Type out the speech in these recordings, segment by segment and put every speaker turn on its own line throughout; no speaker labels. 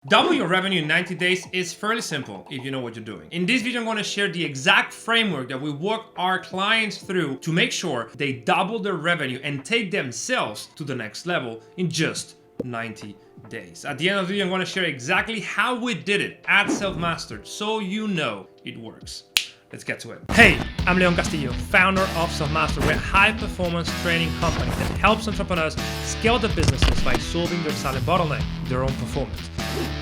Double your revenue in 90 days is fairly simple if you know what you're doing. In this video, I'm going to share the exact framework that we walk our clients through to make sure they double their revenue and take themselves to the next level in just 90 days. At the end of the video, I'm going to share exactly how we did it at Selfmastered so you know it works. Let's get to it. Hey, I'm Castillo, founder of Selfmastered. We're a high-performance training company that helps entrepreneurs scale their businesses by solving their silent bottleneck, their own performance.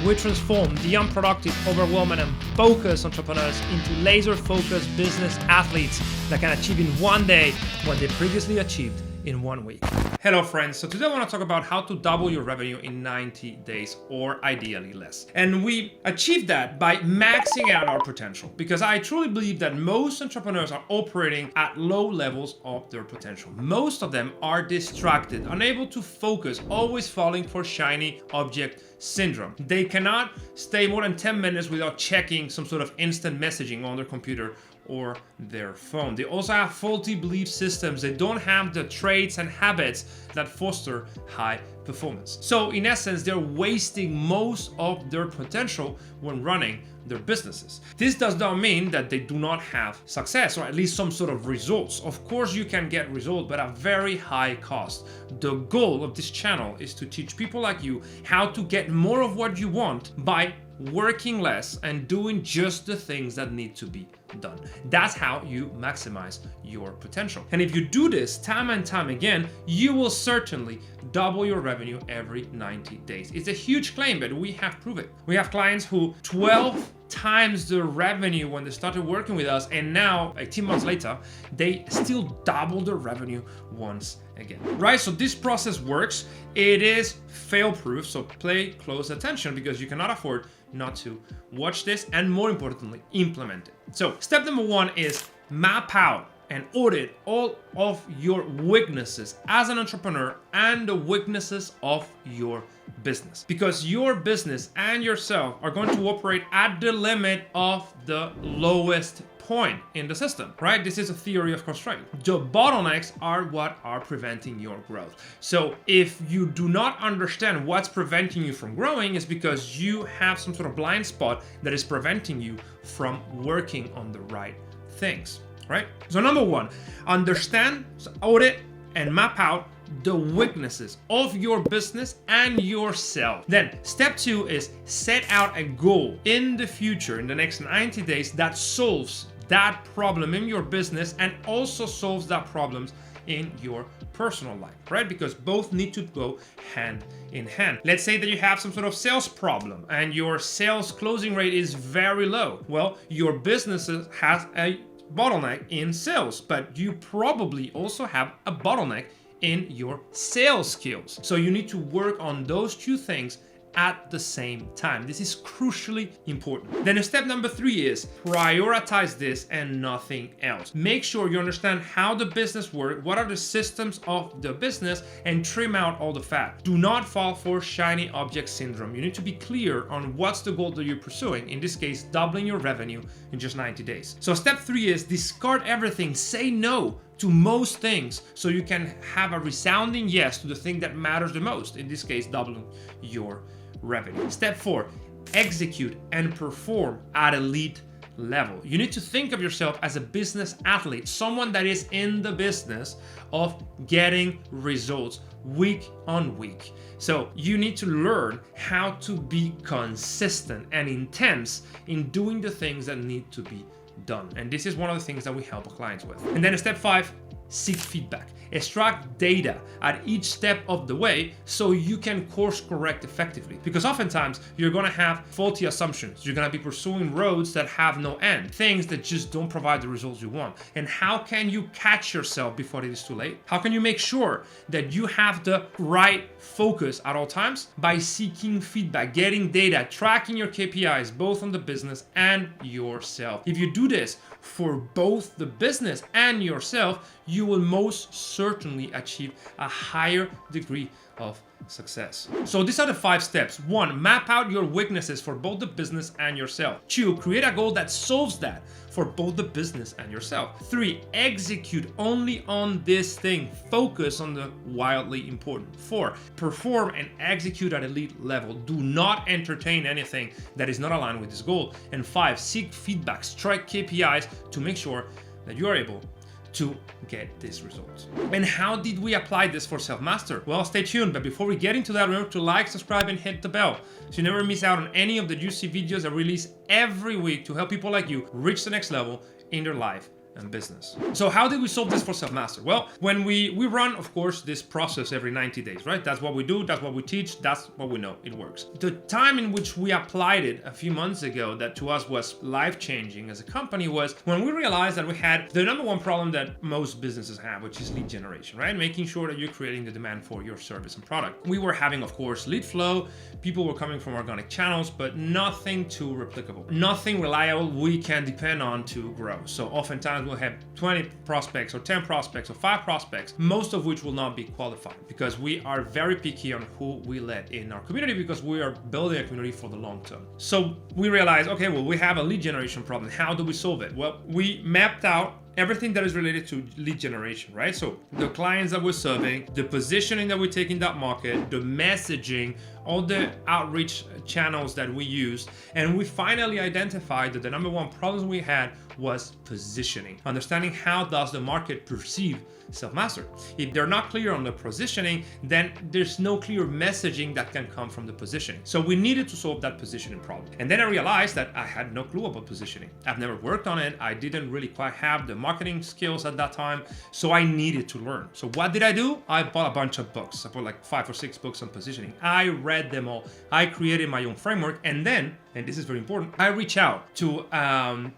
We transform the unproductive, overwhelmed, and focused entrepreneurs into laser-focused business athletes that can achieve in one day what they previously achieved in 1 week. Hello friends, so today I want to talk about how to double your revenue in 90 days or ideally less. And we achieve that by maxing out our potential, because I truly believe that most entrepreneurs are operating at low levels of their potential. Most of them are distracted, unable to focus, always falling for shiny object syndrome. They cannot stay more than 10 minutes without checking some sort of instant messaging on their computer or their phone. They also have faulty belief systems. They don't have the traits and habits that foster high performance. So in essence, they're wasting most of their potential when running their businesses. This does not mean that they do not have success or at least some sort of results. Of course, you can get results, but at very high cost. The goal of this channel is to teach people like you how to get more of what you want by working less and doing just the things that need to be done. That's how you maximize your potential. And if you do this time and time again, you will certainly double your revenue every 90 days. It's a huge claim, but we have proven it. We have clients who 12 times the revenue when they started working with us, and now 18 months later, they still double their revenue once again, right? So this process works. It is fail-proof, so pay close attention because you cannot afford not to watch this and, more importantly, implement it. So step number one is map out and audit all of your weaknesses as an entrepreneur and the weaknesses of your business, because your business and yourself are going to operate at the limit of the lowest point in the system, right? This is a theory of constraint. The bottlenecks are what are preventing your growth. So if you do not understand what's preventing you from growing, it's because you have some sort of blind spot that is preventing you from working on the right things, right? So number one, understand, audit, and map out the weaknesses of your business and yourself. Then step two is set out a goal in the future, in the next 90 days, that solves that problem in your business and also solves that problems in your personal life, right? Because both need to go hand in hand. Let's say that you have some sort of sales problem and your sales closing rate is very low. Well, your business has a bottleneck in sales, but you probably also have a bottleneck in your sales skills. So you need to work on those two things at the same time. This is crucially important. Then step number three is prioritize this and nothing else. Make sure you understand how the business works, what are the systems of the business, and trim out all the fat. Do not fall for shiny object syndrome. You need to be clear on what's the goal that you're pursuing. In this case, doubling your revenue in just 90 days. So step three is discard everything. Say no to most things so you can have a resounding yes to the thing that matters the most. In this case, doubling your revenue. Step four, execute and perform at elite level. You need to think of yourself as a business athlete, someone that is in the business of getting results week on week. So you need to learn how to be consistent and intense in doing the things that need to be done. And this is one of the things that we help our clients with. And then step five, seek feedback. Extract data at each step of the way so you can course correct effectively. Because oftentimes you're gonna have faulty assumptions. You're gonna be pursuing roads that have no end, things that just don't provide the results you want. And how can you catch yourself before it is too late? How can you make sure that you have the right focus at all times? By seeking feedback, getting data, tracking your KPIs, both on the business and yourself. If you do this for both the business and yourself, you will most certainly achieve a higher degree of success. So these are the 5 steps. 1, map out your weaknesses for both the business and yourself. 2, create a goal that solves that for both the business and yourself. 3, execute only on this thing. Focus on the wildly important. 4, perform and execute at elite level. Do not entertain anything that is not aligned with this goal. And 5, seek feedback, strike KPIs to make sure that you are able to get these results. And how did we apply this for Self-Master? Well, stay tuned, but before we get into that, remember to like, subscribe, and hit the bell so you never miss out on any of the juicy videos I release every week to help people like you reach the next level in their life and business. So how did we solve this for Self-Master? Well, when we run, of course, this process every 90 days, right? That's what we do, that's what we teach, that's what we know, it works. The time in which we applied it a few months ago that to us was life-changing as a company was when we realized that we had the number one problem that most businesses have, which is lead generation, right? Making sure that you're creating the demand for your service and product. We were having, of course, lead flow, people were coming from organic channels, but nothing too replicable, nothing reliable we can depend on to grow. So oftentimes we'll have 20 prospects or 10 prospects or 5 prospects, most of which will not be qualified because we are very picky on who we let in our community because we are building a community for the long term. So we realized, okay, well, we have a lead generation problem. How do we solve it? Well, we mapped out everything that is related to lead generation, right? So the clients that we're serving, the positioning that we take in that market, the messaging, all the outreach channels that we use, and we finally identified that the number one problem we had was positioning. Understanding how does the market perceive Self-Mastered. If they're not clear on the positioning, then there's no clear messaging that can come from the positioning. So we needed to solve that positioning problem. And then I realized that I had no clue about positioning. I've never worked on it. I didn't really quite have the marketing skills at that time. So I needed to learn. So what did I do? I bought a bunch of books. I bought like 5 or 6 books on positioning. I read them all. I created my own framework. And then, and this is very important, I reach out to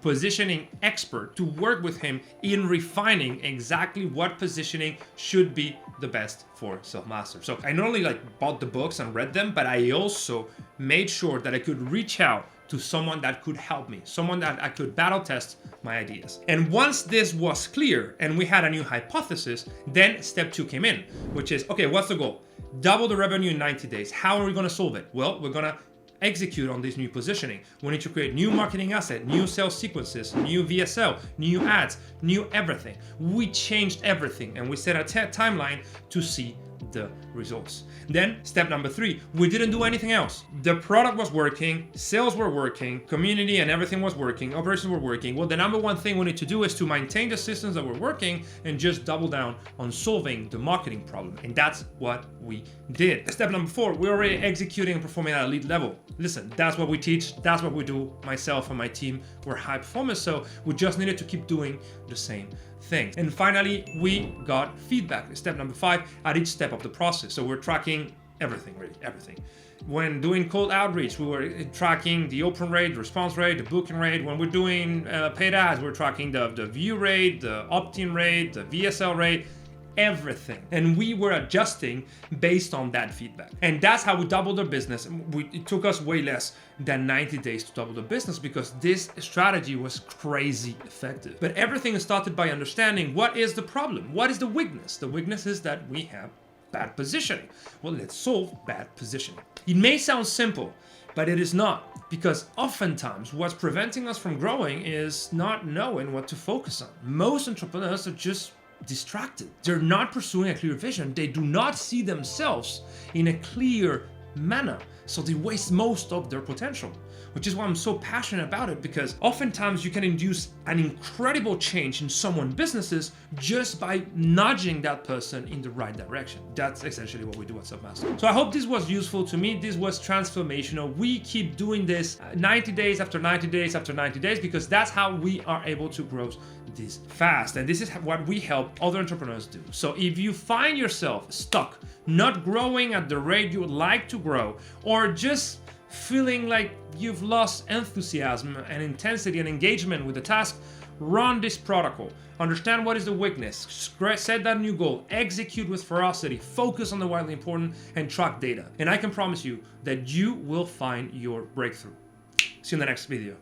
positioning expert to work with him in refining exactly what positioning should be the best for Self-Master. So I not only bought the books and read them, but I also made sure that I could reach out to someone that could help me, someone that I could battle test my ideas. And once this was clear and we had a new hypothesis, then step 2 came in, which is, okay, what's the goal? Double the revenue in 90 days. How are we gonna solve it? Well, we're gonna execute on this new positioning. We need to create new marketing asset, new sales sequences, new VSL, new ads, new everything. We changed everything and we set a timeline to see the results. Then step number 3, we didn't do anything else. The product was working, sales were working, community and everything was working, operations were working. Well, the number one thing we need to do is to maintain the systems that were working and just double down on solving the marketing problem. And that's what we did. Step number 4, we're already executing and performing at a lead level. Listen, that's what we teach, that's what we do. Myself and my team, we're high performers, so we just needed to keep doing the same thing. And finally, we got feedback. Step number 5, at each step of the process. So we're tracking everything, really, everything. When doing cold outreach, we were tracking the open rate, the response rate, the booking rate. When we're doing paid ads, we're tracking the view rate, the opt-in rate, the VSL rate, everything. And we were adjusting based on that feedback. And that's how we doubled our business. It took us way less than 90 days to double the business because this strategy was crazy effective. But everything started by understanding what is the problem? What is the weakness? The weakness is that we have bad positioning. Well, let's solve bad positioning. It may sound simple, but it is not, because oftentimes what's preventing us from growing is not knowing what to focus on. Most entrepreneurs are just distracted. They're not pursuing a clear vision. They do not see themselves in a clear manner. So they waste most of their potential, which is why I'm so passionate about it, because oftentimes you can induce an incredible change in someone's businesses just by nudging that person in the right direction. That's essentially what we do at Selfmastered. So I hope this was useful to me. This was transformational. We keep doing this 90 days after 90 days after 90 days because that's how we are able to grow this fast. And this is what we help other entrepreneurs do. So if you find yourself stuck, not growing at the rate you would like to grow, or just feeling like you've lost enthusiasm and intensity and engagement with the task, run this protocol. Understand what is the weakness, set that new goal, execute with ferocity, focus on the widely important, and track data. And I can promise you that you will find your breakthrough. See you in the next video.